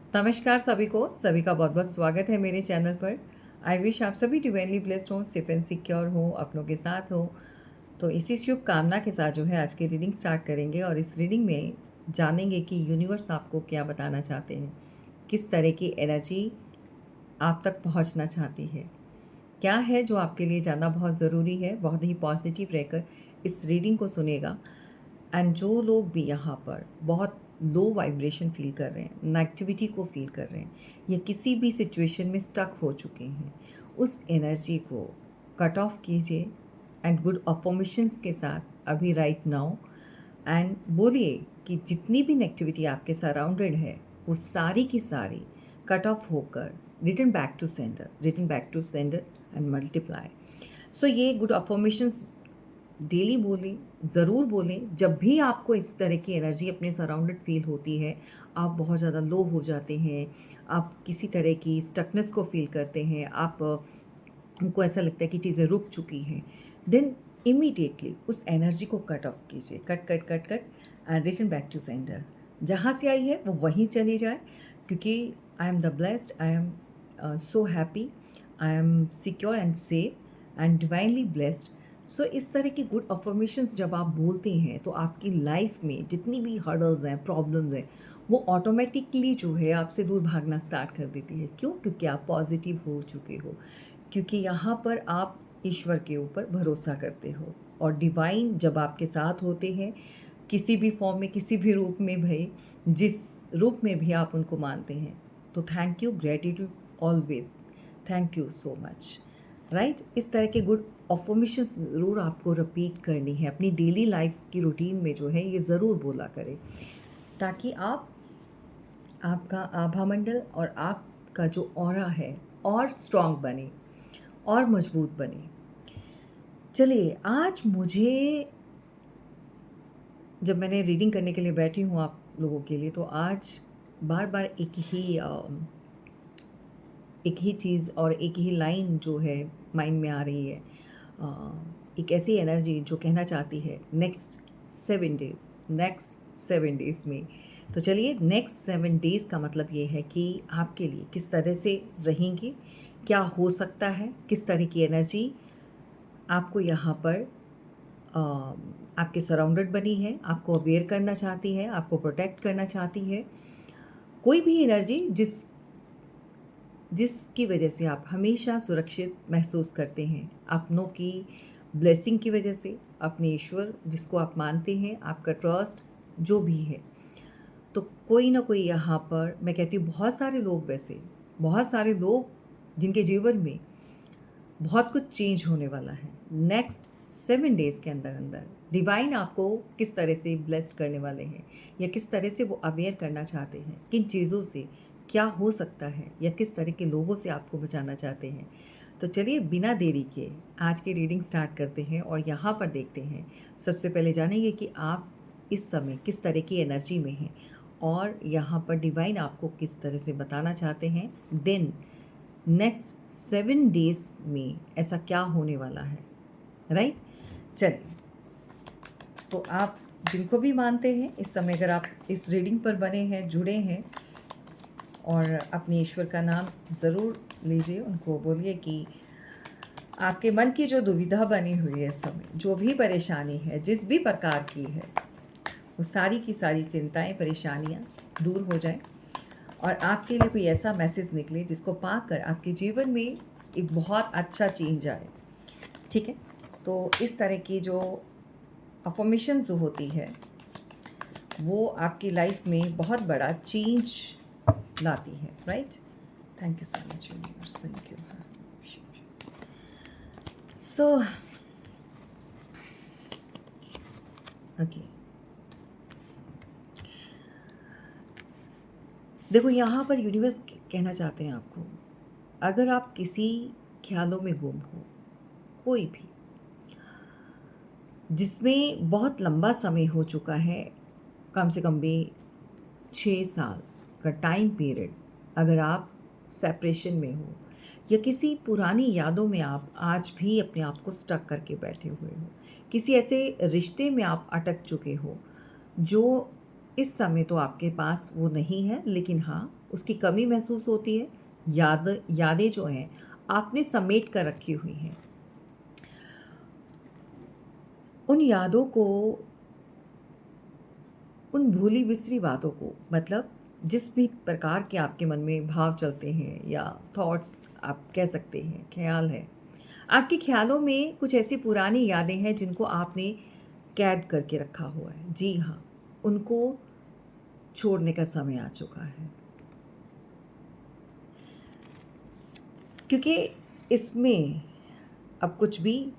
नमस्कार सभी का बहुत बहुत स्वागत है मेरे चैनल पर। आई विश आप सभी डिवाइनली ब्लेस्ड हों, सेफ एंड सिक्योर हों, अपनों के साथ हो। तो इसी शुभ कामना के साथ जो है आज की रीडिंग स्टार्ट करेंगे और इस रीडिंग में जानेंगे कि यूनिवर्स आपको क्या बताना चाहते हैं, किस तरह की एनर्जी आप तक पहुंचना चाहती है, क्या है जो आपके लिए जानना बहुत ज़रूरी है। बहुत ही पॉजिटिव रहकर इस रीडिंग को सुनेगा। एंड जो लोग भी यहाँ पर बहुत लो वाइब्रेशन फील कर रहे हैं, नेगेटिविटी को फील कर रहे हैं या किसी भी सिचुएशन में स्टक हो चुके हैं, उस एनर्जी को कट ऑफ कीजिए एंड गुड अफर्मेशंस के साथ अभी राइट नाउ एंड बोलिए कि जितनी भी नेगेटिविटी आपके सराउंडेड है वो सारी की सारी कट ऑफ होकर return back to sender and multiply. So ये गुड अफर्मेशंस डेली बोलें, ज़रूर बोलें। जब भी आपको इस तरह की एनर्जी अपने सराउंडेड फील होती है, आप बहुत ज़्यादा लो हो जाते हैं, आप किसी तरह की स्टकनेस को फील करते हैं, आपको ऐसा लगता है कि चीज़ें रुक चुकी हैं, देन इमीडिएटली उस एनर्जी को कट ऑफ कीजिए। Cut cut cut cut and return back to centre. जहाँ से आई है वो वहीं चली जाए, क्योंकि I am the blessed, I am so happy, I am secure and safe and divinely blessed. So इस तरह की गुड अफर्मेशंस जब आप बोलते हैं तो आपकी लाइफ में जितनी भी हर्डल्स हैं, प्रॉब्लम्स हैं, वो ऑटोमेटिकली जो है आपसे दूर भागना स्टार्ट कर देती है। क्यों? क्योंकि आप पॉजिटिव हो चुके हो, क्योंकि यहाँ पर आप ईश्वर के ऊपर भरोसा करते हो और डिवाइन जब आपके साथ होते हैं किसी भी फॉर्म में, किसी भी रूप में, भाई जिस रूप में भी आप उनको मानते हैं, तो thank you, gratitude always, thank you so much. Right? इस तरह के गुड अफर्मेशंस ज़रूर आपको रिपीट करनी है अपनी डेली लाइफ की रूटीन में, जो है ये ज़रूर बोला करें, ताकि आपका आभा मंडल और आपका जो ऑरा है और स्ट्रॉन्ग बने और मजबूत बने। चलिए, आज मुझे जब मैंने रीडिंग करने के लिए बैठी हूँ आप लोगों के लिए, तो आज बार बार एक ही चीज़ और एक ही लाइन जो है माइंड में आ रही है। एक ऐसी एनर्जी जो कहना चाहती है नेक्स्ट 7 डेज़ में। तो चलिए, नेक्स्ट 7 डेज़ का मतलब ये है कि आपके लिए किस तरह से रहेंगे, क्या हो सकता है, किस तरह की एनर्जी आपको यहाँ पर आपके सराउंडेड बनी है, आपको अवेयर करना चाहती है, आपको प्रोटेक्ट करना चाहती है। कोई भी एनर्जी जिसकी वजह से आप हमेशा सुरक्षित महसूस करते हैं, अपनों की ब्लेसिंग की वजह से, अपने ईश्वर जिसको आप मानते हैं, आपका ट्रस्ट जो भी है, तो कोई ना कोई यहाँ पर, मैं कहती हूँ बहुत सारे लोग जिनके जीवन में बहुत कुछ चेंज होने वाला है नेक्स्ट 7 डेज़ के अंदर अंदर। डिवाइन आपको किस तरह से ब्लेस्ड करने वाले हैं या किस तरह से वो अवेयर करना चाहते हैं, किन चीज़ों से क्या हो सकता है या किस तरह के लोगों से आपको बचाना चाहते हैं। तो चलिए, बिना देरी के आज की रीडिंग स्टार्ट करते हैं और यहाँ पर देखते हैं। सबसे पहले जानेंगे कि आप इस समय किस तरह की एनर्जी में हैं और यहाँ पर डिवाइन आपको किस तरह से बताना चाहते हैं। देन नेक्स्ट 7 डेज़ में ऐसा क्या होने वाला है। राइट? चलिए, तो आप जिनको भी मानते हैं इस समय, अगर आप इस रीडिंग पर बने हैं, जुड़े हैं, और अपने ईश्वर का नाम ज़रूर लीजिए, उनको बोलिए कि आपके मन की जो दुविधा बनी हुई है इस समय, जो भी परेशानी है, जिस भी प्रकार की है, वो सारी की सारी चिंताएं, परेशानियां दूर हो जाएं और आपके लिए कोई ऐसा मैसेज निकले जिसको पाकर आपके जीवन में एक बहुत अच्छा चेंज आए। ठीक है? तो इस तरह की जो अफर्मेशन जो होती है वो आपकी लाइफ में बहुत बड़ा चेंज लाती है। Right? Thank you so much universe, thank you. So okay, देखो, यहाँ पर यूनिवर्स कहना चाहते हैं आपको, अगर आप किसी ख्यालों में गुम हो, कोई भी जिसमें बहुत लंबा समय हो चुका है, कम से कम भी 6 साल का टाइम पीरियड, अगर आप सेपरेशन में हो या किसी पुरानी यादों में आप आज भी अपने आप को स्टक करके बैठे हुए हो, किसी ऐसे रिश्ते में आप अटक चुके हो जो इस समय तो आपके पास वो नहीं है, लेकिन हाँ, उसकी कमी महसूस होती है। यादें जो हैं आपने समेट कर रखी हुई हैं। उन यादों को, उन भूली बिसरी बातों को, मतलब जिस भी प्रकार के आपके मन में भाव चलते हैं या थॉट्स आप कह सकते हैं, ख्याल है, आपके ख्यालों में कुछ ऐसी पुरानी यादें हैं जिनको आपने कैद करके रखा हुआ है। जी हाँ, उनको छोड़ने का समय आ चुका है, क्योंकि इसमें अब कुछ भी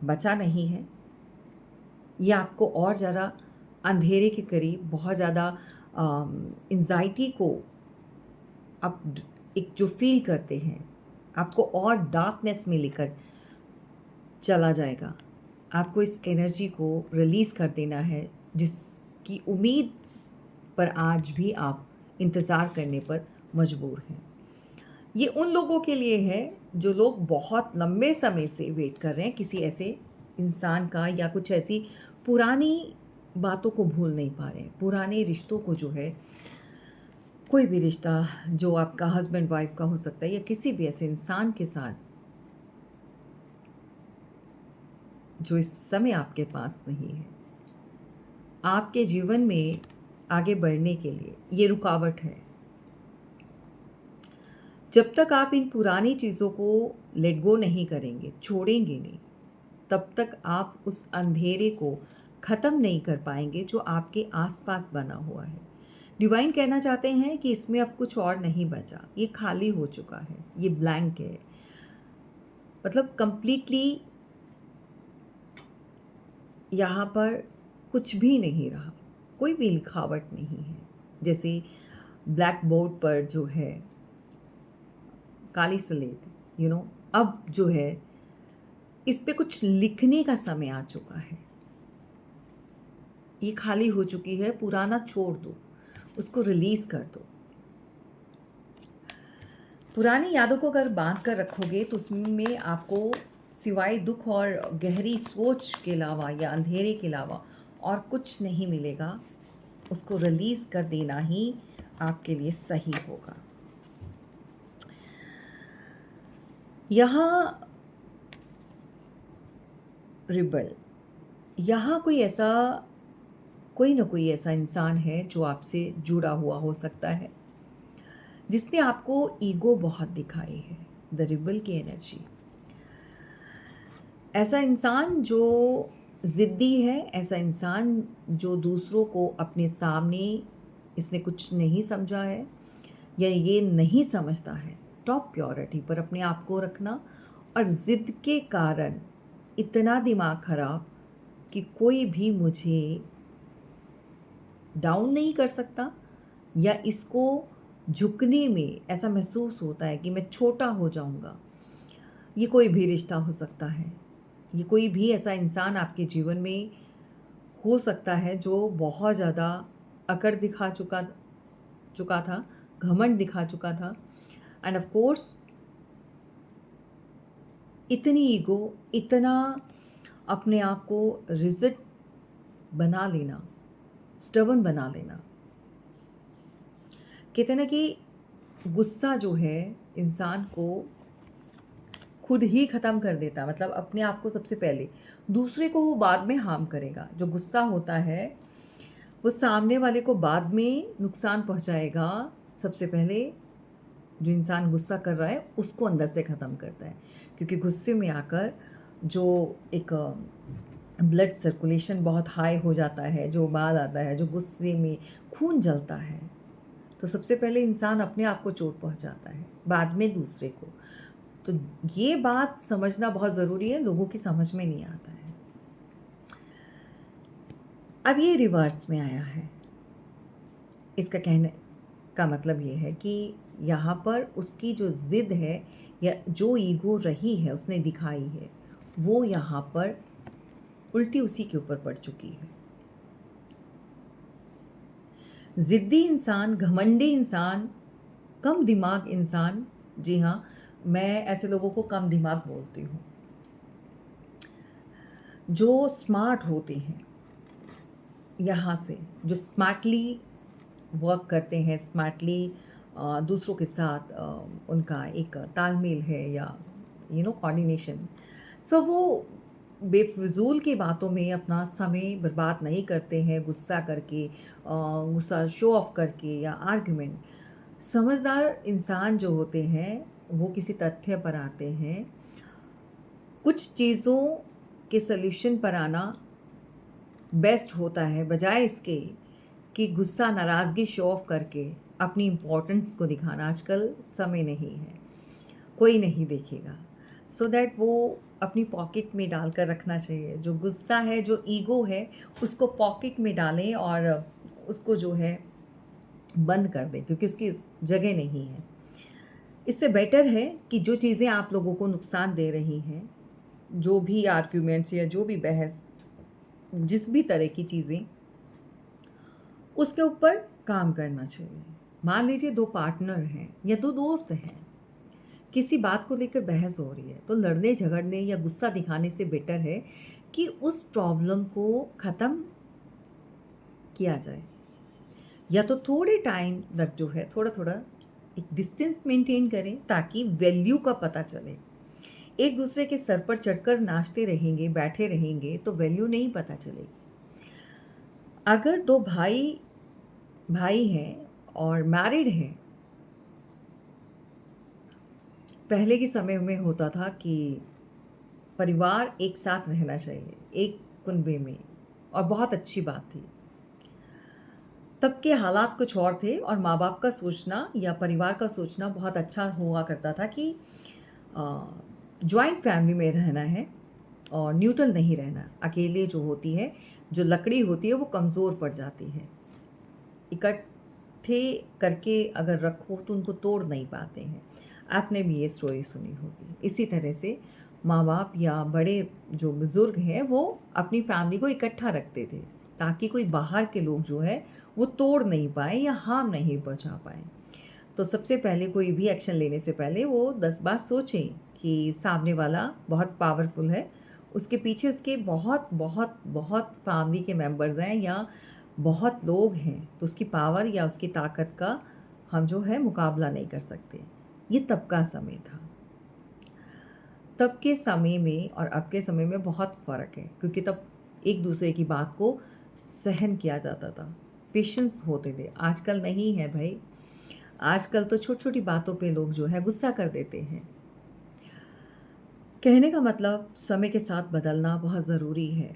बचा नहीं है। ये आपको और ज़्यादा अंधेरे के करीब, बहुत ज़्यादा एंग्ज़ायटी को आप एक जो फ़ील करते हैं, आपको और डार्कनेस में लेकर चला जाएगा। आपको इस एनर्जी को रिलीज़ कर देना है, जिसकी उम्मीद पर आज भी आप इंतज़ार करने पर मजबूर हैं। ये उन लोगों के लिए है जो लोग बहुत लंबे समय से वेट कर रहे हैं किसी ऐसे इंसान का, या कुछ ऐसी पुरानी बातों को भूल नहीं पा रहे हैं। पुराने रिश्तों को जो है, कोई भी रिश्ता जो आपका हस्बैंड वाइफ का हो सकता है या किसी भी ऐसे इंसान के साथ जो इस समय आपके पास नहीं है। आपके जीवन में आगे बढ़ने के लिए ये रुकावट है। जब तक आप इन पुरानी चीज़ों को लेट गो नहीं करेंगे, छोड़ेंगे नहीं, तब तक आप उस अंधेरे को ख़त्म नहीं कर पाएंगे जो आपके आसपास बना हुआ है। डिवाइन कहना चाहते हैं कि इसमें अब कुछ और नहीं बचा, ये खाली हो चुका है, ये ब्लैंक है, मतलब कंप्लीटली यहाँ पर कुछ भी नहीं रहा, कोई भी लिखावट नहीं है। जैसे ब्लैक बोर्ड पर जो है काली स्लेट, अब जो है इस पे कुछ लिखने का समय आ चुका है। ये खाली हो चुकी है, पुराना छोड़ दो, उसको रिलीज़ कर दो। पुरानी यादों को अगर बांध कर रखोगे तो उसमें आपको सिवाय दुख और गहरी सोच के अलावा या अंधेरे के अलावा और कुछ नहीं मिलेगा। उसको रिलीज़ कर देना ही आपके लिए सही होगा। यहाँ रिबल, यहाँ कोई ना कोई ऐसा इंसान है जो आपसे जुड़ा हुआ हो सकता है, जिसने आपको ईगो बहुत दिखाई है, द रिबल की एनर्जी। ऐसा इंसान जो ज़िद्दी है, ऐसा इंसान जो दूसरों को अपने सामने इसने कुछ नहीं समझा है या ये नहीं समझता है, टॉप प्योरिटी पर अपने आप को रखना, और ज़िद के कारण इतना दिमाग खराब कि कोई भी मुझे डाउन नहीं कर सकता, या इसको झुकने में ऐसा महसूस होता है कि मैं छोटा हो जाऊंगा। ये कोई भी रिश्ता हो सकता है, ये कोई भी ऐसा इंसान आपके जीवन में हो सकता है जो बहुत ज़्यादा अकड़ दिखा चुका था, घमंड दिखा चुका था, एंड ऑफ कोर्स इतनी ईगो, इतना अपने आप को रिजिड बना लेना, स्टबन बना लेना। कहते ना कि गुस्सा जो है इंसान को खुद ही ख़त्म कर देता, मतलब अपने आप को सबसे पहले, दूसरे को वो बाद में हार्म करेगा। जो गुस्सा होता है वो सामने वाले को बाद में नुकसान पहुंचाएगा। सबसे पहले जो इंसान गुस्सा कर रहा है उसको अंदर से ख़त्म करता है, क्योंकि गुस्से में आकर जो एक ब्लड सर्कुलेशन बहुत हाई हो जाता है, जो उबाल आता है, जो गुस्से में खून जलता है, तो सबसे पहले इंसान अपने आप को चोट पहुंचाता है, बाद में दूसरे को। तो ये बात समझना बहुत ज़रूरी है, लोगों की समझ में नहीं आता है। अब ये रिवर्स में आया है। इसका कहने का मतलब ये है कि यहाँ पर उसकी जो ज़िद है या जो ईगो रही है उसने दिखाई है, वो यहाँ पर उल्टी उसी के ऊपर पड़ चुकी है। ज़िद्दी इंसान, घमंडी इंसान, कम दिमाग इंसान, जी हाँ, मैं ऐसे लोगों को कम दिमाग बोलती हूँ, जो स्मार्ट होते हैं, यहाँ से जो स्मार्टली वर्क करते हैं स्मार्टली, दूसरों के साथ उनका एक तालमेल है या कोऑर्डिनेशन। सो वो बेफिज़ूल की बातों में अपना समय बर्बाद नहीं करते हैं गुस्सा करके, गुस्सा शो ऑफ करके या आर्ग्यूमेंट। समझदार इंसान जो होते हैं वो किसी तथ्य पर आते हैं। कुछ चीज़ों के सॉल्यूशन पर आना बेस्ट होता है, बजाय इसके कि गुस्सा, नाराज़गी शो ऑफ करके अपनी इम्पोर्टेंस को दिखाना। आजकल समय नहीं है, कोई नहीं देखेगा। सो दैट वो अपनी पॉकेट में डालकर रखना चाहिए। जो गुस्सा है, जो ईगो है, उसको पॉकेट में डालें और उसको जो है बंद कर दें, क्योंकि उसकी जगह नहीं है। इससे बेटर है कि जो चीज़ें आप लोगों को नुकसान दे रही हैं, जो भी आर्ग्यूमेंट्स या जो भी बहस, जिस भी तरह की चीज़ें, उसके ऊपर काम करना चाहिए। मान लीजिए 2 पार्टनर हैं या 2 दोस्त हैं, किसी बात को लेकर बहस हो रही है, तो लड़ने झगड़ने या गुस्सा दिखाने से बेटर है कि उस प्रॉब्लम को ख़त्म किया जाए, या तो थोड़े टाइम तक जो है थोड़ा-थोड़ा एक डिस्टेंस मेंटेन करें ताकि वैल्यू का पता चले। एक दूसरे के सर पर चढ़कर नाचते रहेंगे, बैठे रहेंगे तो वैल्यू नहीं पता चलेगी। अगर 2 भाई भाई हैं और मैरिड हैं, पहले के समय में होता था कि परिवार एक साथ रहना चाहिए, एक कुनबे में, और बहुत अच्छी बात थी। तब के हालात कुछ और थे और माँ-बाप का सोचना या परिवार का सोचना बहुत अच्छा हुआ करता था कि जॉइंट फैमिली में रहना है और न्यूट्रल नहीं रहना। अकेले जो होती है, जो लकड़ी होती है वो कमज़ोर पड़ जाती है। इकट्ठे करके अगर रखो तो उनको तोड़ नहीं पाते हैं। आपने भी ये स्टोरी सुनी होगी। इसी तरह से माँ-बाप या बड़े जो बुज़ुर्ग हैं वो अपनी फैमिली को इकट्ठा रखते थे ताकि कोई बाहर के लोग जो है वो तोड़ नहीं पाएँ या हार्म नहीं पहुँचा पाएँ। तो सबसे पहले कोई भी एक्शन लेने से पहले वो 10 बार सोचें कि सामने वाला बहुत पावरफुल है, उसके पीछे उसके बहुत बहुत बहुत फैमिली के मेंबर्स हैं या बहुत लोग हैं, तो उसकी पावर या उसकी ताकत का हम जो है मुकाबला नहीं कर सकते। ये तब का समय था। तब के समय में और अब के समय में बहुत फ़र्क है, क्योंकि तब एक दूसरे की बात को सहन किया जाता था, पेशेंस होते थे। आजकल नहीं है भाई। आजकल तो छोटी-छोटी बातों पे लोग जो है गुस्सा कर देते हैं। कहने का मतलब समय के साथ बदलना बहुत ज़रूरी है।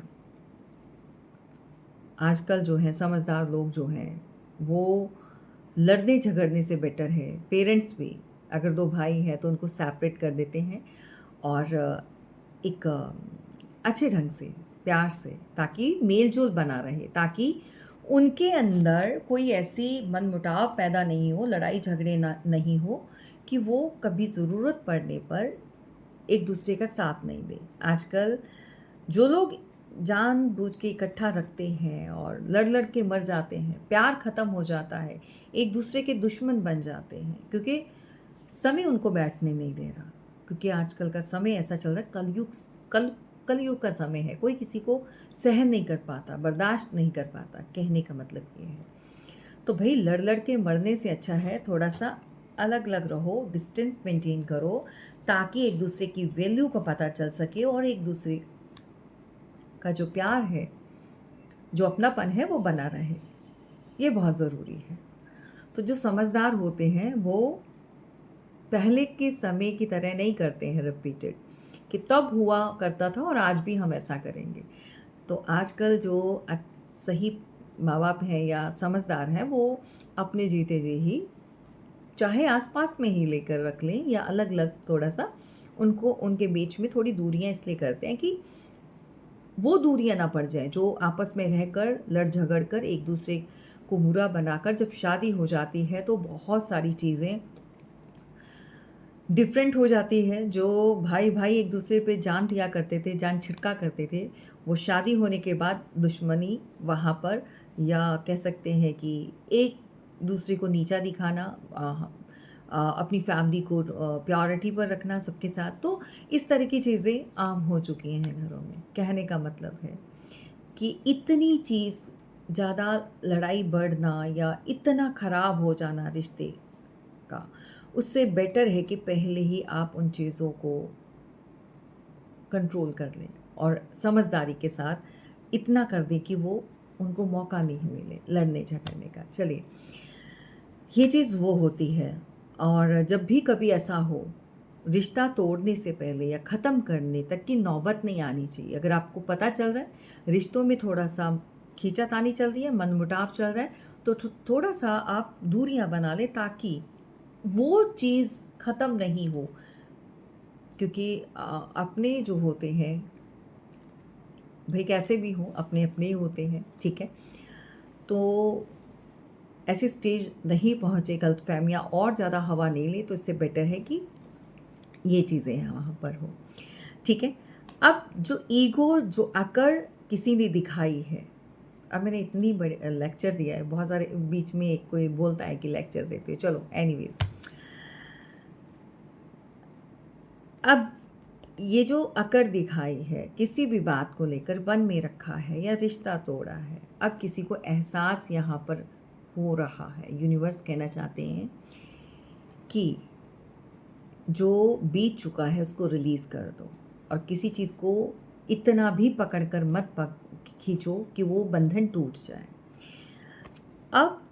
आजकल जो है समझदार लोग जो हैं, वो लड़ने झगड़ने से बेटर है। पेरेंट्स भी अगर 2 भाई हैं तो उनको सेपरेट कर देते हैं और एक अच्छे ढंग से, प्यार से, ताकि मेल-जोल बना रहे, ताकि उनके अंदर कोई ऐसी मनमुटाव पैदा नहीं हो, लड़ाई झगड़े ना नहीं हो कि वो कभी ज़रूरत पड़ने पर एक-दूसरे का साथ नहीं दें। आजकल जो लोग जानबूझ के इकट्ठा रखते हैं और लड़-लड़ के मर जाते हैं, प्यार ख़त्म हो जाता है, एक-दूसरे के दुश्मन बन जाते हैं, क्योंकि समय उनको बैठने नहीं दे रहा। क्योंकि आजकल का समय ऐसा चल रहा है, कलयुग का समय है। कोई किसी को सहन नहीं कर पाता, बर्दाश्त नहीं कर पाता, कहने का मतलब ये है। तो भई लड़-लड़ के मरने से अच्छा है थोड़ा-सा अलग-अलग रहो, डिस्टेंस मेंटेन करो, ताकि एक-दूसरे की वैल्यू का पता चल सके और एक-दूसरे का जो प्यार है, जो अपनापन है वो बना रहे। ये बहुत ज़रूरी है। तो जो समझदार होते हैं वो पहले के समय की तरह नहीं करते हैं रिपीटेड कि तब हुआ करता था और आज भी हम ऐसा करेंगे। तो आजकल जो सही माँ-बाप हैं या समझदार हैं वो अपने जीते जी ही, चाहे आस-पास में ही लेकर रख लें या अलग-अलग थोड़ा-सा, उनको उनके बीच में थोड़ी दूरियाँ इसलिए करते हैं कि वो दूरियाँ ना पड़ जाएँ, जो आपस में रहकर लड़-झगड़ कर एक-दूसरे को बुरा बनाकर जब शादी हो जाती है तो बहुत सारी चीज़ें डिफरेंट हो जाती है। जो भाई-भाई एक-दूसरे पे जान दिया करते थे, जान छिड़का करते थे, वो शादी होने के बाद दुश्मनी वहाँ पर, या कह सकते हैं कि एक-दूसरे को नीचा दिखाना, अपनी फैमिली को प्रायोरिटी पर रखना सबके साथ। तो इस तरह की चीज़ें आम हो चुकी हैं घरों में। कहने का मतलब है कि इतनी चीज़ ज़्यादा लड़ाई बढ़ना या इतना ख़राब हो जाना रिश्ते का, उससे बेटर है कि पहले ही आप उन चीज़ों को कंट्रोल कर लें और समझदारी के साथ इतना कर दें कि वो उनको मौका नहीं मिले लड़ने झगड़ने का। चलिए, ये चीज़ वो होती है। और जब भी कभी ऐसा हो, रिश्ता तोड़ने से पहले या ख़त्म करने तक की नौबत नहीं आनी चाहिए। अगर आपको पता चल रहा है रिश्तों में थोड़ा-सा खींचातानी चल रही है, मनमुटाव चल रहा है, तो थोड़ा-सा आप दूरियां बना लें ताकि वो चीज़ ख़त्म नहीं हो। क्योंकि अपने जो होते हैं, भई कैसे भी हों, अपने-अपने ही होते हैं, ठीक है? तो ऐसी स्टेज नहीं पहुँचे, गलतफ़हमियाँ और ज़्यादा हवा नहीं लें, तो इससे बेटर है कि ये चीज़ें वहाँ पर हो, ठीक है? अब जो ईगो, जो अकड़ किसी ने दिखाई है, अब मैंने इतनी बड़ी लेक्चर दिया है, बहुत सारे बीच में एक कोई बोलता है कि लेक्चर देते हो, चलो एनीवेज़। अब ये जो अकड़ दिखाई है, किसी भी बात को लेकर मन में रखा है या रिश्ता तोड़ा है, अब किसी को एहसास यहाँ पर हो रहा है, यूनिवर्स कहना चाहते हैं कि जो बीत चुका है उसको रिलीज़ कर दो और किसी चीज़ को इतना भी पकड़ कर मत खींचो कि वो बंधन टूट जाए। अब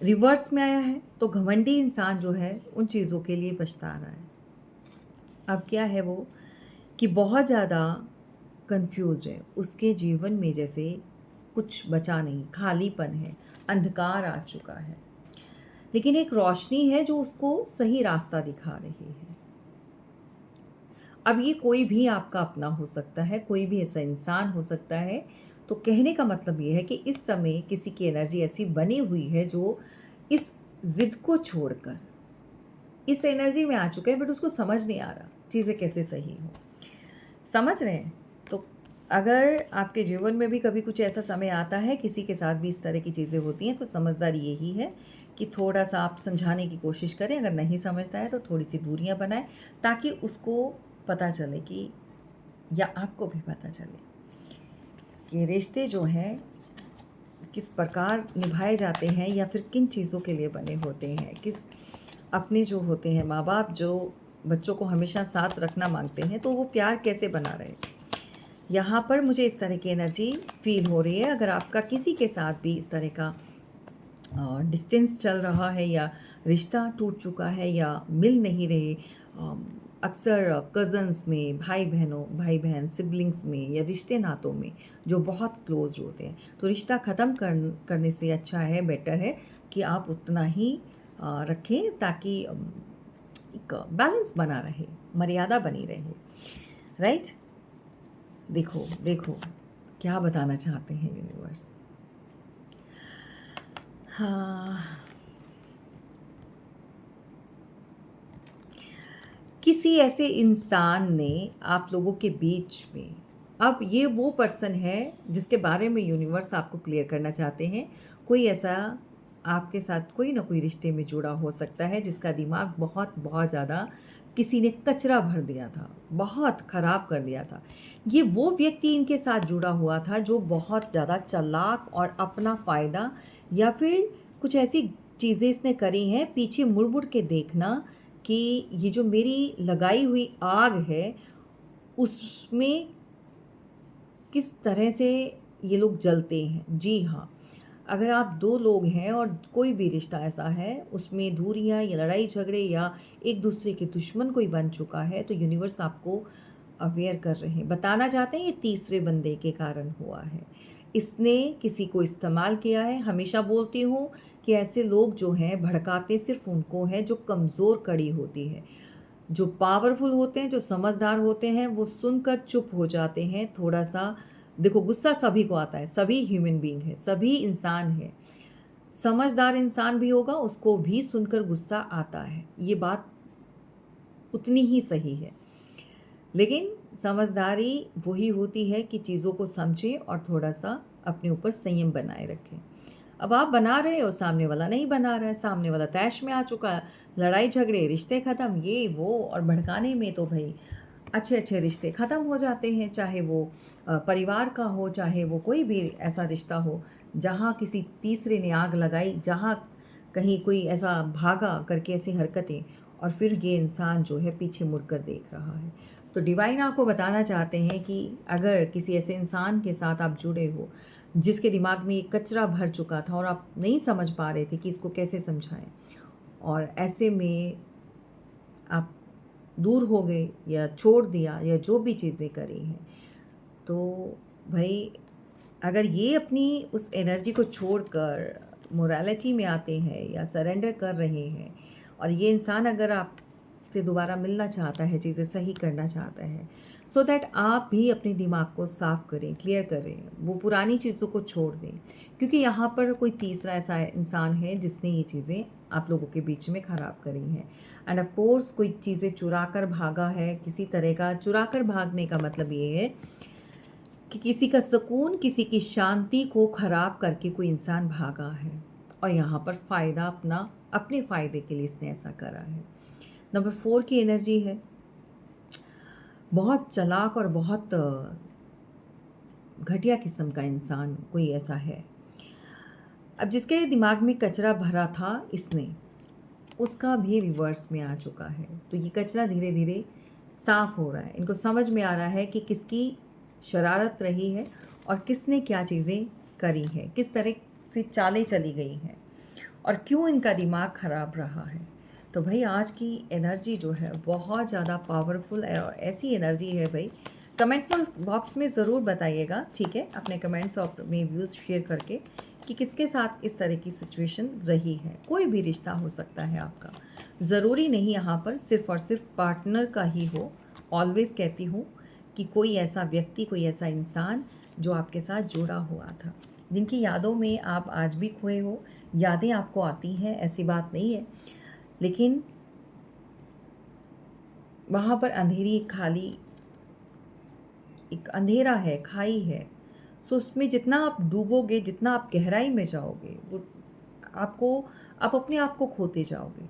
रिवर्स में आया है तो घमंडी इंसान जो है उन चीज़ों के लिए पछता रहा है। अब क्या है वो कि बहुत ज़्यादा कंफ्यूज है, उसके जीवन में जैसे कुछ बचा नहीं, खालीपन है, अंधकार आ चुका है, लेकिन एक रोशनी है जो उसको सही रास्ता दिखा रही है। अब ये कोई भी आपका अपना हो सकता है, कोई भी ऐसा इंसान हो सकता है। तो कहने का मतलब ये है कि इस समय किसी की एनर्जी ऐसी बनी हुई है जो इस ज़िद को छोड़कर इस एनर्जी में आ चुका है, बट उसको समझ नहीं आ रहा चीज़ें कैसे सही हो। समझ रहे हैं? तो अगर आपके जीवन में भी कभी कुछ ऐसा समय आता है, किसी के साथ भी इस तरह की चीज़ें होती हैं, तो समझदारी यही है कि थोड़ा-सा आप समझाने की कोशिश करें। अगर नहीं समझता है तो थोड़ी-सी दूरियाँ बनाएँ ताकि उसको पता चले कि, या आपको भी पता चले कि रिश्ते जो हैं किस प्रकार निभाए जाते हैं या फिर किन चीज़ों के लिए बने होते हैं। अपने जो होते हैं माँ-बाप जो बच्चों को हमेशा साथ रखना मांगते हैं, तो वो प्यार कैसे बना रहे। यहाँ पर मुझे इस तरह की एनर्जी फ़ील हो रही है। अगर आपका किसी के साथ भी इस तरह का डिस्टेंस चल रहा है या रिश्ता टूट चुका है या मिल नहीं रहे, अक्सर कज़न्स में, भाई-बहन, सिबलिंग्स में या रिश्ते नातों में जो बहुत क्लोज होते हैं, तो रिश्ता ख़त्म करने से अच्छा है, बेटर है कि आप उतना ही रखें ताकि एक बैलेंस बना रहे, मर्यादा बनी रहे, राइट? देखो, देखो क्या बताना चाहते हैं यूनिवर्स। हाँ, किसी ऐसे इंसान ने आप लोगों के बीच में, अब ये वो पर्सन है जिसके बारे में यूनिवर्स आपको क्लियर करना चाहते हैं। कोई ऐसा आपके साथ कोई ना कोई रिश्ते में जुड़ा हो सकता है जिसका दिमाग बहुत बहुत ज़्यादा किसी ने कचरा भर दिया था, बहुत ख़राब कर दिया था। ये वो व्यक्ति इनके साथ जुड़ा हुआ था जो बहुत ज़्यादा चालाक और अपना फ़ायदा या फिर कुछ ऐसी चीज़ें इसने करी हैं, पीछे मुड़-मुड़ के देखना कि ये जो मेरी लगाई हुई आग है, उसमें किस तरह से ये लोग जलते हैं। जी हाँ, अगर आप 2 लोग हैं और कोई भी रिश्ता ऐसा है, उसमें दूरियाँ या लड़ाई-झगड़े या एक-दूसरे के दुश्मन कोई बन चुका है, तो यूनिवर्स आपको अवेयर कर रहे हैं। बताना चाहते हैं ये तीसरे बंदे के कारण हुआ है। इसने किसी को इस्तेमाल किया है। हमेशा बोलती हूँ कि ऐसे लोग जो हैं भड़काते सिर्फ़ उनको हैं जो कमज़ोर कड़ी होती है। जो पावरफुल होते हैं, जो समझदार होते हैं, वो सुनकर चुप हो जाते हैं। थोड़ा-सा देखो, गुस्सा सभी को आता है, सभी ह्यूमन बीइंग हैं, सभी इंसान हैं। समझदार इंसान भी होगा, उसको भी सुनकर गुस्सा आता है। ये बात उतनी ही सही है। लेकिन समझदारी वही होती है कि चीज़ों को समझें और थोड़ा-सा अपने ऊपर संयम बनाए रखें। अब आप बना रहे हो, सामने वाला नहीं बना रहा है, सामने वाला तैश में आ चुका है, लड़ाई झगड़े, रिश्ते ख़त्म, ये वो, और भड़काने में तो भई अच्छे अच्छे रिश्ते ख़त्म हो जाते हैं, चाहे वो परिवार का हो, चाहे वो कोई भी ऐसा रिश्ता हो जहाँ किसी तीसरे ने आग लगाई, जहाँ कहीं कोई ऐसा भागा करके ऐसी हरकतें, और फिर ये इंसान जो है पीछे मुड़ कर देख रहा है। तो डिवाइन आपको बताना चाहते हैं कि अगर किसी ऐसे इंसान के साथ आप जुड़े हो जिसके दिमाग में ये कचरा भर चुका था और आप नहीं समझ पा रहे थे कि इसको कैसे समझाएं, और ऐसे में आप दूर हो गए या छोड़ दिया या जो भी चीज़ें करी हैं, तो भाई अगर ये अपनी उस एनर्जी को छोड़कर मोरालिटी में आते हैं या सरेंडर कर रहे हैं, और ये इंसान अगर आपसे दोबारा मिलना चाहता है, चीज़ें सही करना चाहता है, सो दैट आप भी अपने दिमाग को साफ करें, क्लियर करें, वो पुरानी चीज़ों को छोड़ दें, क्योंकि यहाँ पर कोई तीसरा ऐसा इंसान है जिसने ये चीज़ें आप लोगों के बीच में ख़राब करी हैं। एंड ऑफ कोर्स कोई चीज़ें चुरा कर भागा है, किसी तरह का चुरा कर भागने का मतलब ये है कि किसी का सुकून, किसी की शांति को ख़राब करके कोई इंसान भागा है, और यहाँ पर फ़ायदा अपने फ़ायदे के लिए इसने ऐसा करा है। नंबर 4 की एनर्जी है, बहुत चालाक और बहुत घटिया किस्म का इंसान कोई ऐसा है। अब जिसके दिमाग में कचरा भरा था इसने, उसका भी रिवर्स में आ चुका है। तो ये कचरा धीरे धीरे साफ़ हो रहा है। इनको समझ में आ रहा है कि किसकी शरारत रही है और किसने क्या चीज़ें करी हैं, किस तरह से चालें चली गई हैं और क्यों इनका दिमाग ख़राब रहा है। तो भाई आज की एनर्जी जो है बहुत ज़्यादा पावरफुल है, और ऐसी एनर्जी है भाई, कमेंट बॉक्स में ज़रूर बताइएगा, ठीक है, अपने कमेंट्स और अपने व्यूज़ शेयर करके कि किसके साथ इस तरह की सिचुएशन रही है। कोई भी रिश्ता हो सकता है आपका, ज़रूरी नहीं यहाँ पर सिर्फ़ और सिर्फ पार्टनर का ही हो। ऑलवेज़ कहती हूँ कि कोई ऐसा व्यक्ति, कोई ऐसा इंसान जो आपके साथ जुड़ा हुआ था, जिनकी यादों में आप आज भी खोए हो। यादें आपको आती हैं, ऐसी बात नहीं है, लेकिन वहाँ पर अंधेरी खाली एक अंधेरा है, खाई है। सो उसमें जितना आप डूबोगे, जितना आप गहराई में जाओगे, वो आप अपने आप को खोते जाओगे।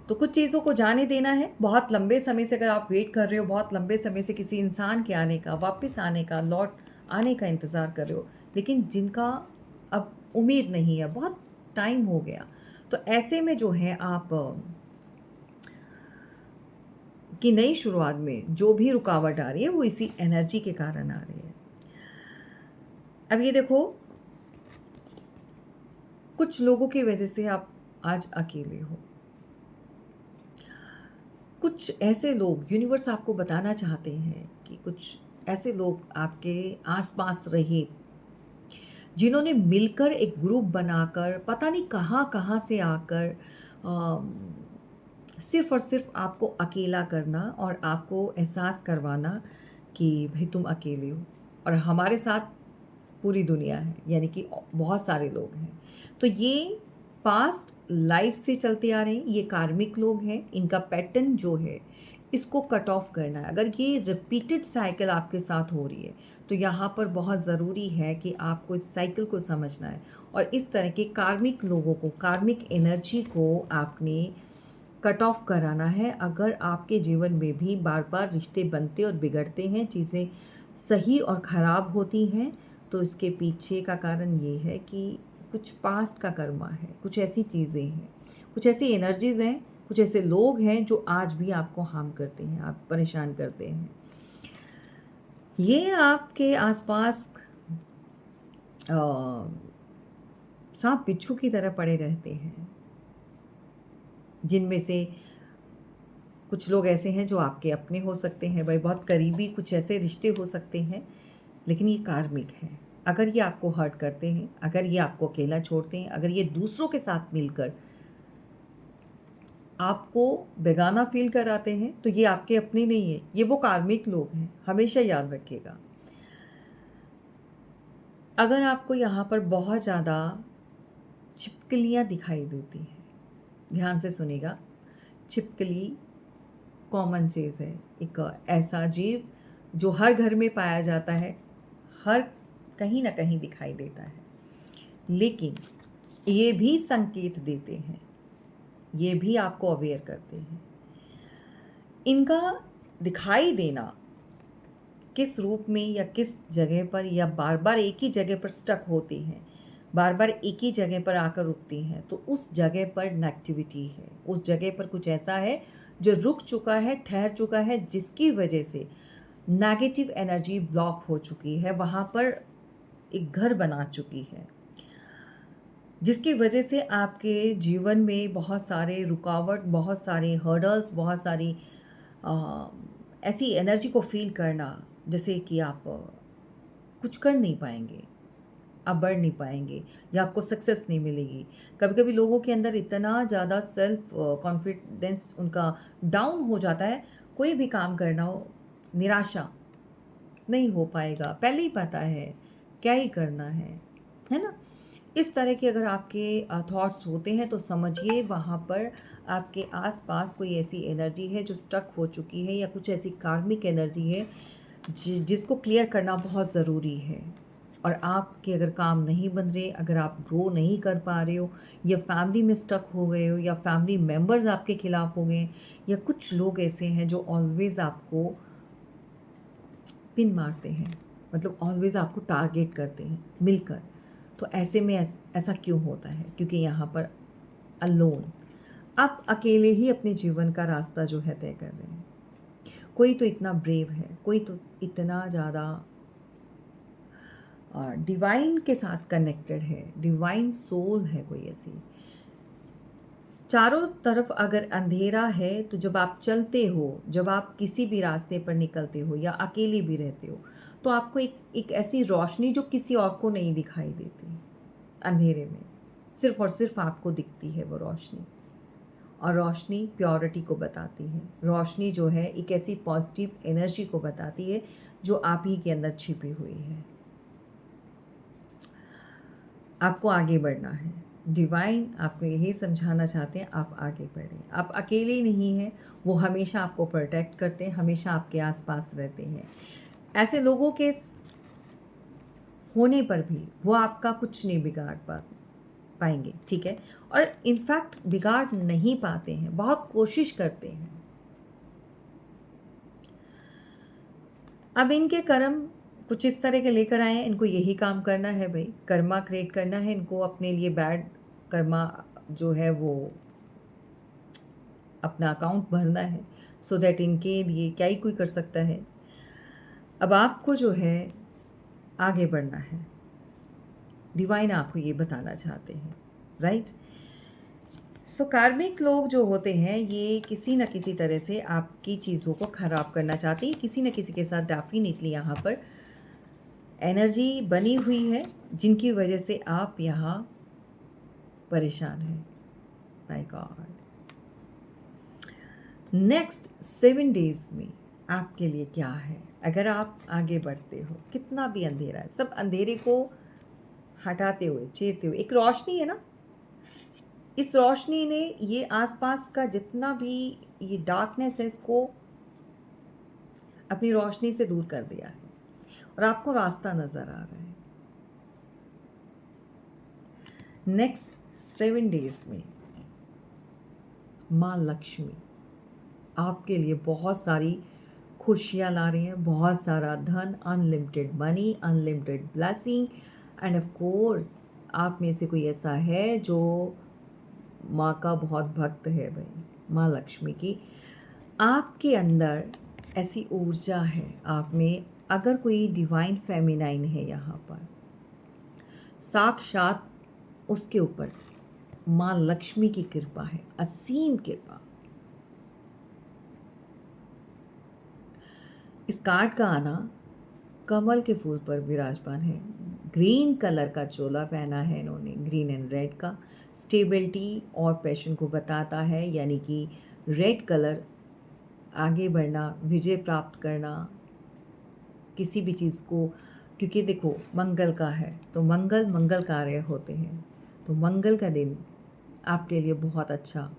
तो कुछ चीज़ों को जाने देना है। बहुत लंबे समय से अगर आप वेट कर रहे हो, बहुत लंबे समय से किसी इंसान के आने का, वापस आने का, लौट आने का इंतज़ार कर रहे हो, लेकिन जिनका अब उम्मीद नहीं है, बहुत टाइम हो गया, तो ऐसे में जो है आप की नई शुरुआत में जो भी रुकावट आ रही है वो इसी एनर्जी के कारण आ रही है। अब ये देखो, कुछ लोगों की वजह से आप आज अकेले हो। कुछ ऐसे लोग, यूनिवर्स आपको बताना चाहते हैं कि कुछ ऐसे लोग आपके आसपास रहे जिन्होंने मिलकर एक ग्रुप बनाकर पता नहीं कहाँ कहाँ से आकर सिर्फ़ और सिर्फ़ आपको अकेला करना और आपको एहसास करवाना कि भई तुम अकेले हो और हमारे साथ पूरी दुनिया है, यानी कि बहुत सारे लोग हैं। तो ये पास्ट लाइफ से चलते आ रहे हैं, ये कार्मिक लोग हैं, इनका पैटर्न जो है इसको कट ऑफ करना है। अगर ये रिपीटेड साइकिल आपके साथ हो रही है, तो यहाँ पर बहुत ज़रूरी है कि आपको इस साइकिल को समझना है और इस तरह के कार्मिक लोगों को, कार्मिक एनर्जी को आपने कट ऑफ कराना है। अगर आपके जीवन में भी बार-बार रिश्ते बनते और बिगड़ते हैं, चीज़ें सही और ख़राब होती हैं, तो इसके पीछे का कारण ये है कि कुछ पास्ट का कर्मा है, कुछ ऐसी चीज़ें हैं, कुछ ऐसी एनर्जीज़ हैं, कुछ ऐसे लोग हैं जो आज भी आपको हार्म करते हैं, आप परेशान करते हैं। ये आपके आसपास अ, सांप बिच्छू की तरह पड़े रहते हैं, जिनमें से कुछ लोग ऐसे हैं जो आपके अपने हो सकते हैं, भाई बहुत करीबी कुछ ऐसे रिश्ते हो सकते हैं, लेकिन ये कार्मिक हैं। अगर ये आपको हर्ट करते हैं, अगर ये आपको अकेला छोड़ते हैं, अगर ये दूसरों के साथ मिलकर आपको बेगाना फ़ील कराते हैं, तो ये आपके अपने नहीं हैं, ये वो कार्मिक लोग हैं, हमेशा याद रखिएगा। अगर आपको यहाँ पर बहुत ज़्यादा छिपकलियाँ दिखाई देती हैं, ध्यान से सुनिएगा, छिपकली कॉमन चीज़ है, एक ऐसा जीव जो हर घर में पाया जाता है, हर कहीं न कहीं दिखाई देता है। लेकिन ये भी संकेत देते हैं, ये भी आपको अवेयर करते हैं। इनका दिखाई देना किस रूप में या किस जगह पर, या बार बार एक ही जगह पर स्टक होती हैं, बार बार एक ही जगह पर आकर रुकती हैं, तो उस जगह पर नेगेटिविटी है, उस जगह पर कुछ ऐसा है जो रुक चुका है, ठहर चुका है, जिसकी वजह से नेगेटिव एनर्जी ब्लॉक हो चुकी है, वहाँ पर एक घर बना चुकी है, जिसकी वजह से आपके जीवन में बहुत सारे रुकावट, बहुत सारे हर्डल्स, बहुत सारी ऐसी एनर्जी को फील करना जैसे कि आप कुछ कर नहीं पाएंगे, आप बढ़ नहीं पाएंगे, या आपको सक्सेस नहीं मिलेगी। कभी कभी लोगों के अंदर इतना ज़्यादा सेल्फ कॉन्फिडेंस उनका डाउन हो जाता है, कोई भी काम करना हो, निराशा, नहीं हो पाएगा, पहले ही पता है क्या ही करना है ना। इस तरह के अगर आपके थॉट्स होते हैं तो समझिए वहाँ पर आपके आसपास कोई ऐसी एनर्जी है जो स्टक हो चुकी है, या कुछ ऐसी कार्मिक एनर्जी है जिसको क्लियर करना बहुत ज़रूरी है। और आपके अगर काम नहीं बन रहे, अगर आप ग्रो नहीं कर पा रहे हो, या फैमिली में स्टक हो गए हो, या फैमिली मेम्बर्स आपके खिलाफ हो गए, या कुछ लोग ऐसे हैं जो ऑलवेज़ आपको पिन मारते हैं, मतलब ऑलवेज़ आपको टारगेट करते हैं मिलकर, तो ऐसे में ऐसा क्यों होता है? क्योंकि यहाँ पर अलोन, आप अकेले ही अपने जीवन का रास्ता जो है तय कर रहे हैं। कोई तो इतना ब्रेव है, कोई तो इतना ज़्यादा डिवाइन के साथ कनेक्टेड है, डिवाइन सोल है कोई ऐसी। चारों तरफ अगर अंधेरा है तो जब आप चलते हो, जब आप किसी भी रास्ते पर निकलते हो या अकेले भी रहते हो, तो आपको एक ऐसी रोशनी जो किसी और को नहीं दिखाई देती, अंधेरे में सिर्फ और सिर्फ आपको दिखती है वो रोशनी। और रोशनी प्योरिटी को बताती है, रोशनी जो है एक ऐसी पॉजिटिव एनर्जी को बताती है जो आप ही के अंदर छिपी हुई है। आपको आगे बढ़ना है, डिवाइन आपको यही समझाना चाहते हैं, आप आगे बढ़ें, आप अकेले नहीं हैं, वो हमेशा आपको प्रोटेक्ट करते हैं, हमेशा आपके आसपास रहते हैं। ऐसे लोगों के होने पर भी वो आपका कुछ नहीं बिगाड़ पाएंगे, ठीक है, और इनफैक्ट बिगाड़ नहीं पाते हैं, बहुत कोशिश करते हैं। अब इनके कर्म कुछ इस तरह के लेकर आए हैं, इनको यही काम करना है भाई, कर्मा क्रिएट करना है इनको, अपने लिए बैड कर्मा जो है वो अपना अकाउंट भरना है, सो दैट इनके लिए क्या ही कोई कर सकता है। अब आपको जो है आगे बढ़ना है, डिवाइन आपको ये बताना चाहते हैं, राइट। सो कार्मिक लोग जो होते हैं ये किसी न किसी तरह से आपकी चीज़ों को ख़राब करना चाहते हैं, किसी न किसी के साथ डेफिनेटली यहाँ पर एनर्जी बनी हुई है जिनकी वजह से आप यहाँ परेशान हैं। माय गॉड, नेक्स्ट 7 डेज में आपके लिए क्या है? अगर आप आगे बढ़ते हो, कितना भी अंधेरा है, सब अंधेरे को हटाते हुए, चीरते हुए एक रोशनी है ना, इस रोशनी ने ये आसपास का जितना भी ये डार्कनेस है इसको अपनी रोशनी से दूर कर दिया है, और आपको रास्ता नज़र आ रहा है। नेक्स्ट 7 डेज में माँ लक्ष्मी आपके लिए बहुत सारी खुशियाँ ला रही हैं, बहुत सारा धन, unlimited money, unlimited blessing, and of course आप में से कोई ऐसा है जो माँ का बहुत भक्त है भाई, माँ लक्ष्मी की। आपके अंदर ऐसी ऊर्जा है आप में, अगर कोई डिवाइन फेमिनाइन है यहाँ पर, साक्षात उसके ऊपर माँ लक्ष्मी की कृपा है, असीम कृपा। इस कार्ड का आना कमल के फूल पर विराजमान है, ग्रीन कलर का चोला पहना है इन्होंने, ग्रीन एंड रेड का, स्टेबिलिटी और पैशन को बताता है, यानी कि रेड कलर आगे बढ़ना, विजय प्राप्त करना, किसी भी चीज़ को, क्योंकि देखो मंगल का है तो मंगल कार्य होते हैं, तो मंगल का दिन आपके लिए बहुत अच्छा,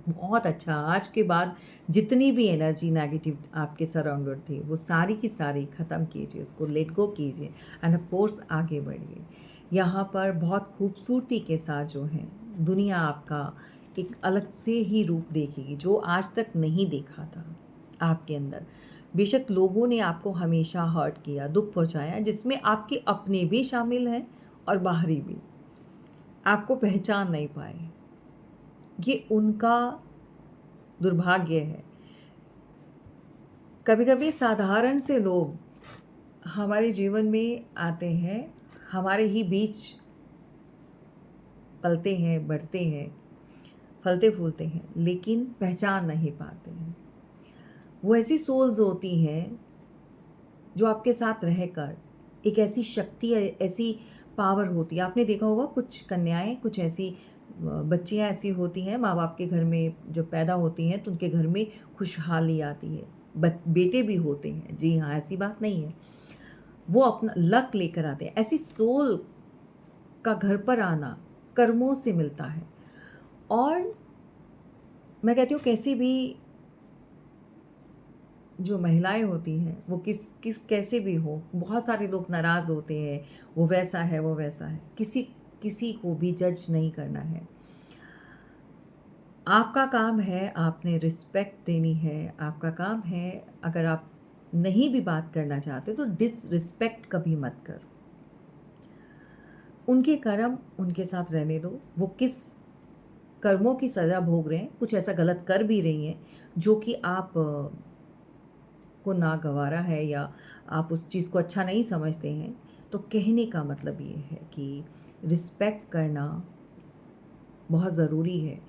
बहुत अच्छा। आज के बाद जितनी भी एनर्जी नेगेटिव आपके सराउंडेड थी वो सारी की सारी ख़त्म कीजिए, उसको लेट गो कीजिए, एंड ऑफ कोर्स आगे बढ़िए। यहाँ पर बहुत खूबसूरती के साथ जो है दुनिया आपका एक अलग से ही रूप देखेगी जो आज तक नहीं देखा था आपके अंदर। बेशक लोगों ने आपको हमेशा हर्ट किया, दुख पहुंचाया, जिसमें आपके अपने भी शामिल हैं और बाहरी भी, आपको पहचान नहीं पाए। ये उनका दुर्भाग्य है। कभी कभी साधारण से लोग हमारे जीवन में आते हैं, हमारे ही बीच पलते हैं, बढ़ते हैं, फलते फूलते हैं, लेकिन पहचान नहीं पाते हैं। वो ऐसी सोल्स होती हैं जो आपके साथ रहकर एक ऐसी शक्ति, ऐसी पावर होती है। आपने देखा होगा कुछ कन्याएं, कुछ ऐसी बच्चियां ऐसी होती हैं, माँ बाप के घर में जब पैदा होती हैं तो उनके घर में खुशहाली आती है। बेटे भी होते हैं, जी हाँ, ऐसी बात नहीं है। वो अपना लक लेकर आते हैं। ऐसी सोल का घर पर आना कर्मों से मिलता है। और मैं कहती हूँ कैसी भी जो महिलाएं होती हैं वो किस कैसे भी हो, बहुत सारे लोग नाराज़ होते हैं, वो वैसा है, वो वैसा है। किसी किसी को भी जज नहीं करना है। आपका काम है, आपने रिस्पेक्ट देनी है। आपका काम है, अगर आप नहीं भी बात करना चाहते तो डिसरिस्पेक्ट कभी मत करो। उनके कर्म उनके साथ रहने दो। वो किस कर्मों की सज़ा भोग रहे हैं, कुछ ऐसा गलत कर भी रही हैं जो कि आप को नागवारा है या आप उस चीज़ को अच्छा नहीं समझते हैं, तो कहने का मतलब ये है कि रिस्पेक्ट करना बहुत ज़रूरी है।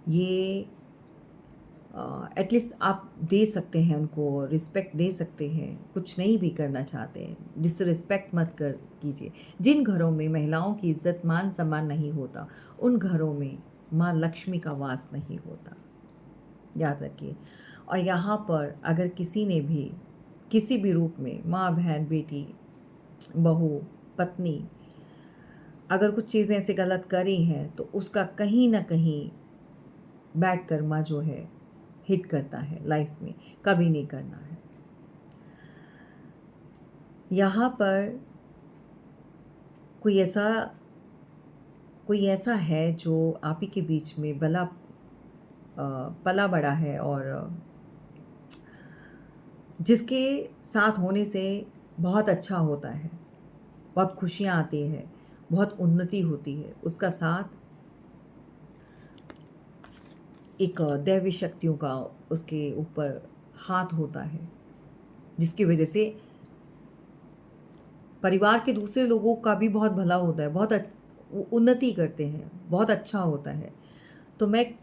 ये एटलीस्ट आप दे सकते हैं, उनको रिस्पेक्ट दे सकते हैं। कुछ नहीं भी करना चाहते हैं, डिसरिस्पेक्ट मत कर कीजिए। जिन घरों में महिलाओं की इज्जत मान सम्मान नहीं होता, उन घरों में माँ लक्ष्मी का वास नहीं होता, याद रखिए। और यहाँ पर अगर किसी ने भी किसी भी रूप में, माँ, बहन, बेटी, बहू, पत्नी, अगर कुछ चीज़ें ऐसे गलत करी हैं तो उसका कहीं ना कहीं बैड कर्मा जो है हिट करता है लाइफ में। कभी नहीं करना है। यहाँ पर कोई ऐसा है जो आप ही के बीच में पला बड़ा है, और जिसके साथ होने से बहुत अच्छा होता है, बहुत खुशियाँ आती हैं, बहुत उन्नति होती है। उसका साथ एक दैवी शक्तियों का उसके ऊपर हाथ होता है, जिसकी वजह से परिवार के दूसरे लोगों का भी बहुत भला होता है, बहुत उन्नति करते हैं, बहुत अच्छा होता है। तो मैं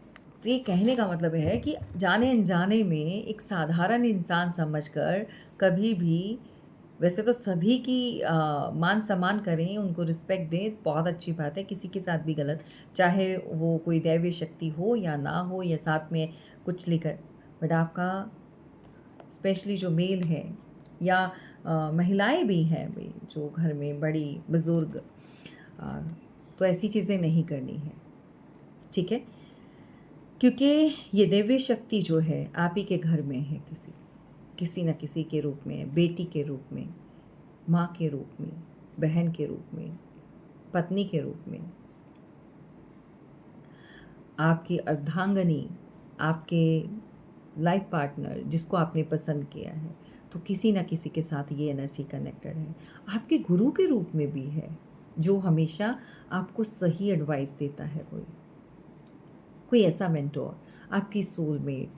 ये कहने का मतलब है कि जाने अनजाने में एक साधारण इंसान समझकर कभी भी, वैसे तो सभी की मान सम्मान करें, उनको रिस्पेक्ट दें, बहुत अच्छी बात है। किसी के साथ भी गलत, चाहे वो कोई दैवीय शक्ति हो या ना हो, या साथ में कुछ लेकर, बट आपका स्पेशली जो मेल है या महिलाएं भी हैं भी, जो घर में बड़ी बुज़ुर्ग, तो ऐसी चीज़ें नहीं करनी है, ठीक है। क्योंकि ये दैवीय शक्ति जो है आप ही के घर में है, किसी न किसी के रूप में, बेटी के रूप में, माँ के रूप में, बहन के रूप में, पत्नी के रूप में, आपकी अर्धांगनी, आपके लाइफ पार्टनर जिसको आपने पसंद किया है, तो किसी न किसी के साथ ये एनर्जी कनेक्टेड है। आपके गुरु के रूप में भी है, जो हमेशा आपको सही एडवाइस देता है। कोई ऐसा मेंटोर, आपकी सोलमेट,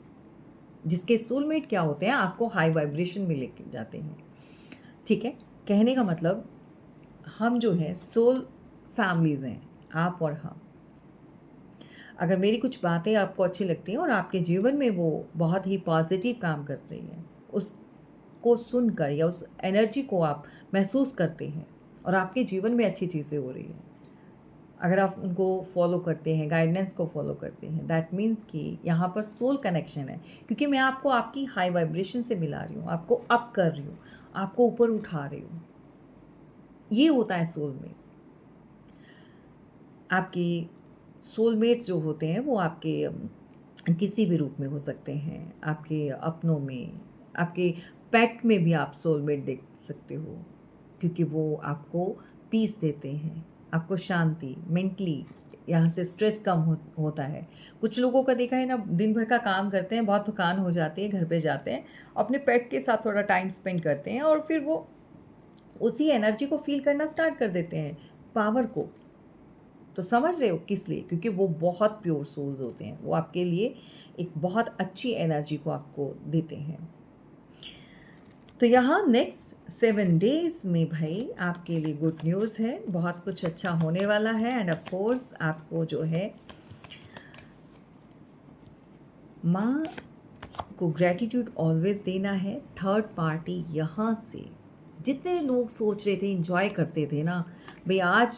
जिसके सोलमेट क्या होते हैं, आपको हाई वाइब्रेशन में लेके जाते हैं, ठीक है। कहने का मतलब, हम जो हैं सोल फैमिलीज़ हैं, आप और हम। अगर मेरी कुछ बातें आपको अच्छी लगती हैं और आपके जीवन में वो बहुत ही पॉजिटिव काम कर रही हैं, उसको सुनकर या उस एनर्जी को आप महसूस करते हैं और आपके जीवन में अच्छी चीज़ें हो रही हैं, अगर आप उनको फॉलो करते हैं, गाइडेंस को फॉलो करते हैं, दैट मीन्स कि यहाँ पर सोल कनेक्शन है। क्योंकि मैं आपको आपकी हाई वाइब्रेशन से मिला रही हूँ, आपको अप कर रही हूँ, आपको ऊपर उठा रही हूँ। ये होता है सोलमेट। आपके सोलमेट्स जो होते हैं वो आपके किसी भी रूप में हो सकते हैं, आपके अपनों में, आपके पेट में भी आप सोलमेट देख सकते हो, क्योंकि वो आपको पीस देते हैं, आपको शांति, मेंटली यहाँ से स्ट्रेस कम होता है। कुछ लोगों का देखा है ना, दिन भर का काम करते हैं, बहुत थकान हो जाती है, घर पे जाते हैं, अपने पेट के साथ थोड़ा टाइम स्पेंड करते हैं और फिर वो उसी एनर्जी को फ़ील करना स्टार्ट कर देते हैं, पावर को। तो समझ रहे हो किस लिए? क्योंकि वो बहुत प्योर सोल्स होते हैं। वो आपके लिए एक बहुत अच्छी एनर्जी को आपको देते हैं। तो यहाँ नेक्स्ट 7 डेज़ में भाई आपके लिए गुड न्यूज़ है, बहुत कुछ अच्छा होने वाला है। एंड ऑफ कोर्स आपको जो है माँ को ग्रैटिट्यूड ऑलवेज देना है। थर्ड पार्टी यहाँ से जितने लोग सोच रहे थे, इंजॉय करते थे ना, भाई आज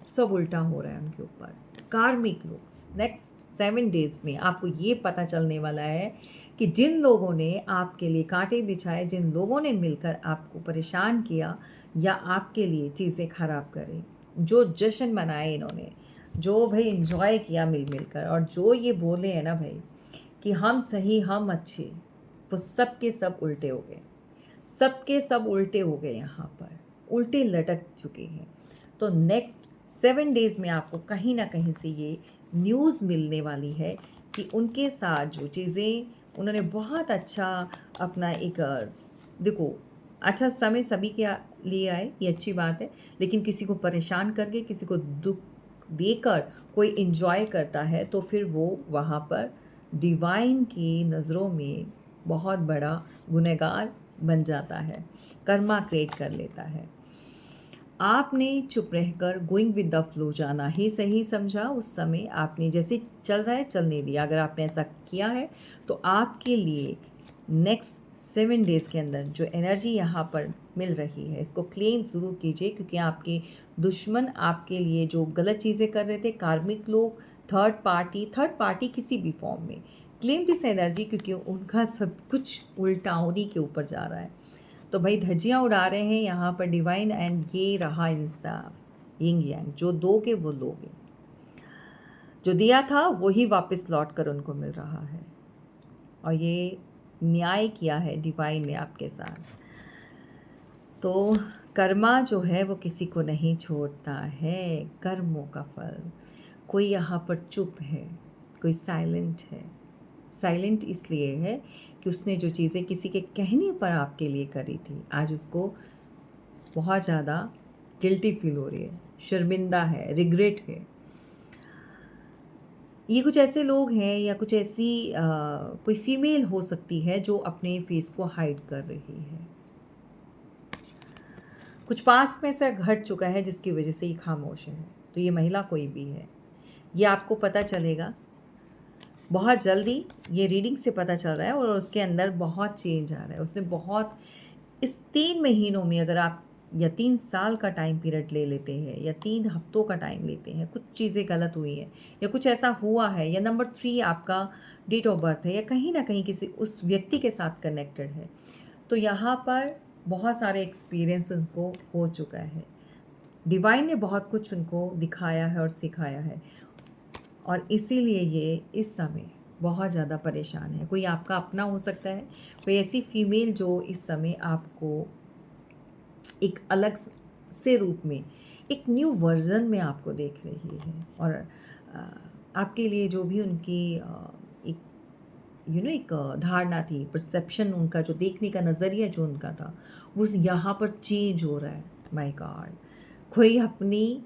सब उल्टा हो रहा है उनके ऊपर। कार्मिक लोग नेक्स्ट 7 डेज़ में आपको ये पता चलने वाला है कि जिन लोगों ने आपके लिए कांटे बिछाए, जिन लोगों ने मिलकर आपको परेशान किया या आपके लिए चीज़ें ख़राब करें, जो जश्न मनाए इन्होंने, जो भाई इन्जॉय किया मिल मिलकर, और जो ये बोले हैं ना भाई कि हम सही हम अच्छे, वो सब के सब उल्टे हो गए। सब के सब उल्टे हो गए, यहाँ पर उल्टे लटक चुके हैं। तो नेक्स्ट 7 डेज़ में आपको कहीं ना कहीं से ये न्यूज़ मिलने वाली है कि उनके साथ जो चीज़ें उन्होंने बहुत अच्छा अपना एक देखो, अच्छा समय सभी के लिए आए, ये अच्छी बात है, लेकिन किसी को परेशान करके, किसी को दुख देकर कोई इन्जॉय करता है तो फिर वो वहाँ पर डिवाइन की नज़रों में बहुत बड़ा गुनहगार बन जाता है, कर्मा क्रिएट कर लेता है। आपने चुप रहकर गोइंग विद द फ्लो जाना ही सही समझा। उस समय आपने जैसे चल रहा है चलने दिया। अगर आपने ऐसा किया है तो आपके लिए नेक्स्ट 7 डेज़ के अंदर जो एनर्जी यहाँ पर मिल रही है, इसको क्लेम ज़रूर कीजिए, क्योंकि आपके दुश्मन आपके लिए जो गलत चीज़ें कर रहे थे, कार्मिक लोग, थर्ड पार्टी किसी भी फॉर्म में, क्लेम दिस एनर्जी, क्योंकि उनका सब कुछ उल्टा उन्हीं के ऊपर जा रहा है। तो भाई धज्जियाँ उड़ा रहे हैं यहाँ पर डिवाइन। एंड ये रहा इंसाफ, यिंग यांग, जो दोगे वो लोगे, जो दिया था वही वापस लौट कर उनको मिल रहा है। और ये न्याय किया है डिवाइन ने आपके साथ। तो कर्मा जो है वो किसी को नहीं छोड़ता है, कर्मों का फल। कोई यहाँ पर चुप है, कोई साइलेंट है। साइलेंट इसलिए है कि उसने जो चीज़ें किसी के कहने पर आपके लिए करी थी, आज उसको बहुत ज़्यादा गिल्टी फील हो रही है, शर्मिंदा है, रिग्रेट है। ये कुछ ऐसे लोग हैं या कुछ ऐसी कोई फीमेल हो सकती है जो अपने फेस को हाइड कर रही है। कुछ पास में ऐसा घट चुका है जिसकी वजह से ये खामोश है। तो ये महिला कोई भी है, ये आपको पता चलेगा बहुत जल्दी। ये रीडिंग से पता चल रहा है और उसके अंदर बहुत चेंज आ रहा है। उसने बहुत इस 3 महीनों में, अगर आप या 3 साल का टाइम पीरियड ले लेते हैं या 3 हफ्तों का टाइम लेते हैं, कुछ चीज़ें गलत हुई हैं या कुछ ऐसा हुआ है, या नंबर 3 आपका डेट ऑफ बर्थ है, या कहीं ना कहीं किसी उस व्यक्ति के साथ कनेक्टेड है, तो यहाँ पर बहुत सारे एक्सपीरियंस उनको हो चुका है। डिवाइन ने बहुत कुछ उनको दिखाया है और सिखाया है, और इसीलिए ये इस समय बहुत ज़्यादा परेशान है। कोई आपका अपना हो सकता है, कोई ऐसी फीमेल जो इस समय आपको एक अलग से रूप में, एक न्यू वर्जन में आपको देख रही है। और आपके लिए जो भी उनकी एक एक धारणा थी, परसेप्शन, उनका जो देखने का नज़रिया जो उनका था, वो यहाँ पर चेंज हो रहा है। माय गॉड, कोई अपनी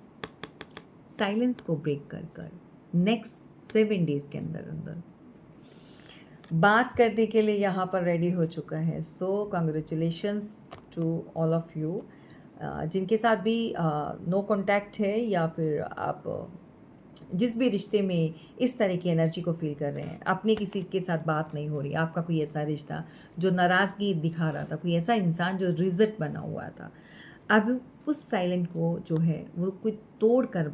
साइलेंस को ब्रेक कर नेक्स्ट 7 डेज़ के अंदर अंदर बात करने के लिए यहाँ पर रेडी हो चुका है। So congratulations to all of you जिनके साथ भी नो कांटेक्ट है, या फिर आप जिस भी रिश्ते में इस तरह की एनर्जी को फील कर रहे हैं, अपने किसी के साथ बात नहीं हो रही, आपका कोई ऐसा रिश्ता जो नाराज़गी दिखा रहा था, कोई ऐसा इंसान जो रिजल्ट बना हुआ था, अब उस साइलेंट को जो है वो कोई तोड़ कर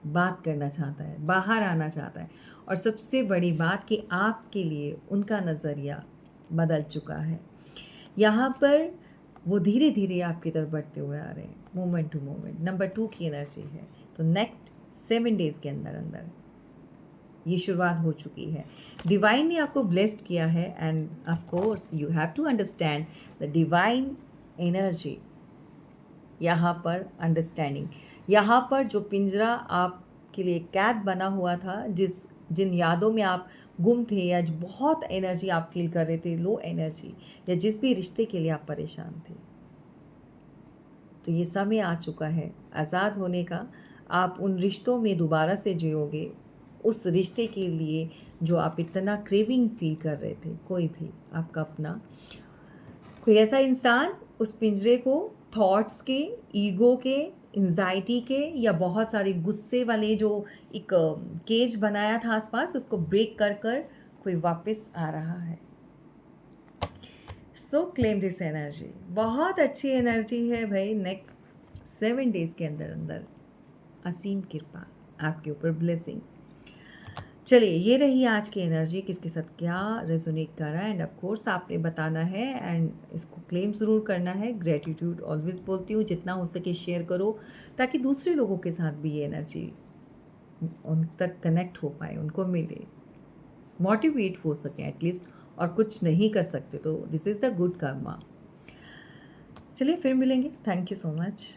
बात करना चाहता है, बाहर आना चाहता है। और सबसे बड़ी बात कि आपके लिए उनका नज़रिया बदल चुका है। यहाँ पर वो धीरे धीरे आपकी तरफ बढ़ते हुए आ रहे हैं, मोमेंट टू मोमेंट। नंबर 2 की एनर्जी है। तो नेक्स्ट 7 डेज़ के अंदर अंदर ये शुरुआत हो चुकी है। डिवाइन ने आपको ब्लेस्ड किया है, and of course you have to understand the divine energy. यहाँ पर अंडरस्टैंडिंग, यहाँ पर जो पिंजरा आप आपके लिए कैद बना हुआ था, जिन यादों में आप गुम थे या जो बहुत एनर्जी आप फील कर रहे थे, लो एनर्जी, या जिस भी रिश्ते के लिए आप परेशान थे, तो ये समय आ चुका है आज़ाद होने का। आप उन रिश्तों में दोबारा से जियोगे, उस रिश्ते के लिए जो आप इतना क्रेविंग फील कर रहे थे। कोई भी आपका अपना, कोई ऐसा इंसान उस पिंजरे को थॉट्स के, ईगो के, एंजाइटी के या बहुत सारे गुस्से वाले जो एक केज बनाया था आसपास, उसको ब्रेक कर कर कोई वापस आ रहा है। सो क्लेम दिस एनर्जी। बहुत अच्छी एनर्जी है भाई। नेक्स्ट 7 डेज़ के अंदर अंदर असीम कृपा आपके ऊपर, ब्लेसिंग। चलिए, ये रही आज की एनर्जी, किसके साथ क्या रेजोनेट कर रहा है। एंड ऑफ कोर्स आपने बताना है एंड इसको क्लेम ज़रूर करना है। ग्रेटिट्यूड ऑलवेज बोलती हूँ, जितना हो सके शेयर करो ताकि दूसरे लोगों के साथ भी ये एनर्जी उन तक कनेक्ट हो पाए, उनको मिले, मोटिवेट हो सके एटलीस्ट। और कुछ नहीं कर सकते तो this is the good Karma. चलिए फिर मिलेंगे। Thank you so much.